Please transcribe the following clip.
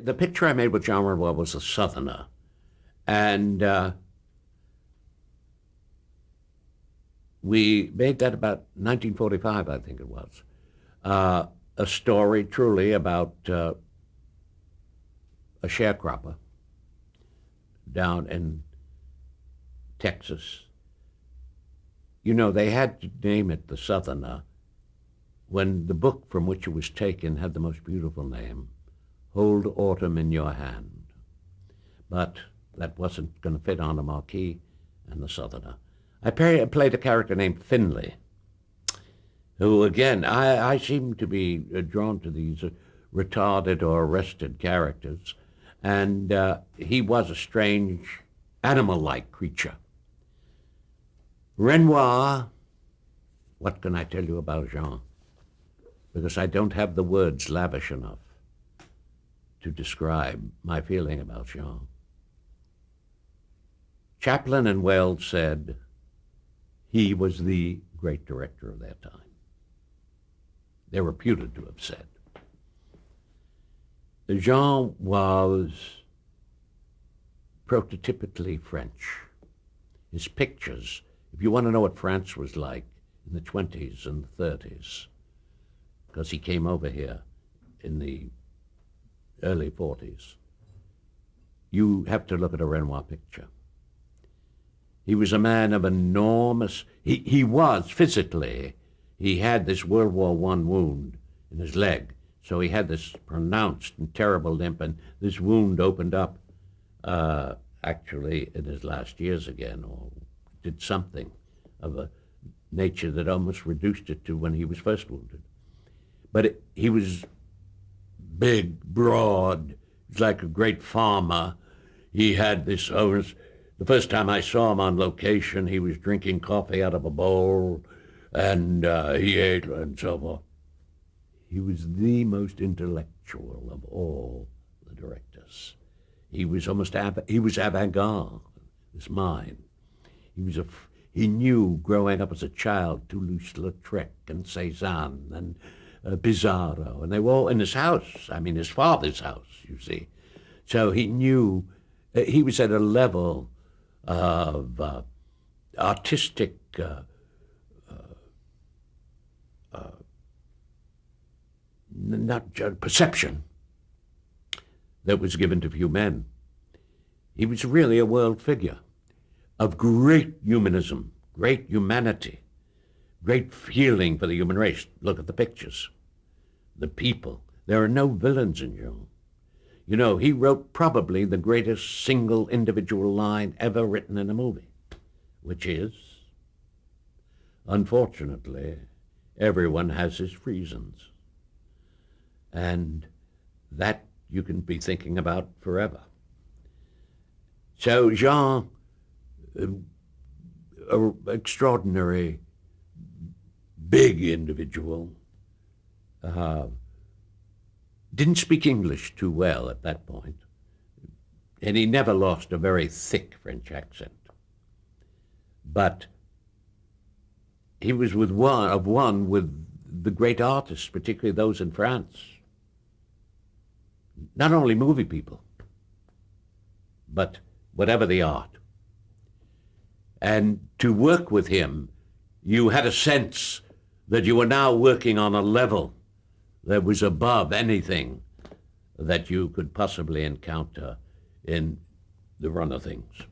the picture I made with Jean Renoir was a Southerner. And we made that about 1945, I think it was. A story truly about a sharecropper down in Texas. You know, they had to name it the Southerner when the book from which it was taken had the most beautiful name, Hold Autumn in Your Hand. But that wasn't going to fit on a marquee and the Southerner. I played a character named Finley, who, again, I seem to be drawn to these retarded or arrested characters, and he was a strange, animal-like creature. Renoir, what can I tell you about Jean? Because I don't have the words lavish enough to describe my feeling about Jean. Chaplin and Wells said he was the great director of their time. They're reputed to have said. Jean was prototypically French. His pictures, if you want to know what France was like in the 20s and the 30s, because he came over here in the early 40s, you have to look at a Renoir picture. He was a man of enormous, he was physically, he had this World War I wound in his leg, so he had this pronounced and terrible limp, and this wound opened up actually in his last years again, or did something of a nature that almost reduced it to when he was first wounded. But he was big, broad, he was like a great farmer. He had this, the first time I saw him on location, he was drinking coffee out of a bowl, and he ate and so forth. He was the most intellectual of all the directors. He was almost, he was avant-garde, his mind. He knew growing up as a child Toulouse-Lautrec and Cézanne and Pizarro, and they were all in his house, I mean his father's house, you see. So he knew, he was at a level of artistic not perception that was given to few men. He was really a world figure of great humanism, great humanity, great feeling for the human race. Look at the pictures, the people. There are no villains in Jean. You know, he wrote probably the greatest single individual line ever written in a movie, which is, unfortunately, everyone has his reasons. And that you can be thinking about forever. So Jean, an extraordinary, big individual, didn't speak English too well at that point, and he never lost a very thick French accent. But he was with one with the great artists, particularly those in France. Not only movie people, but whatever the art. And to work with him, you had a sense that you were now working on a level that was above anything that you could possibly encounter in the run of things.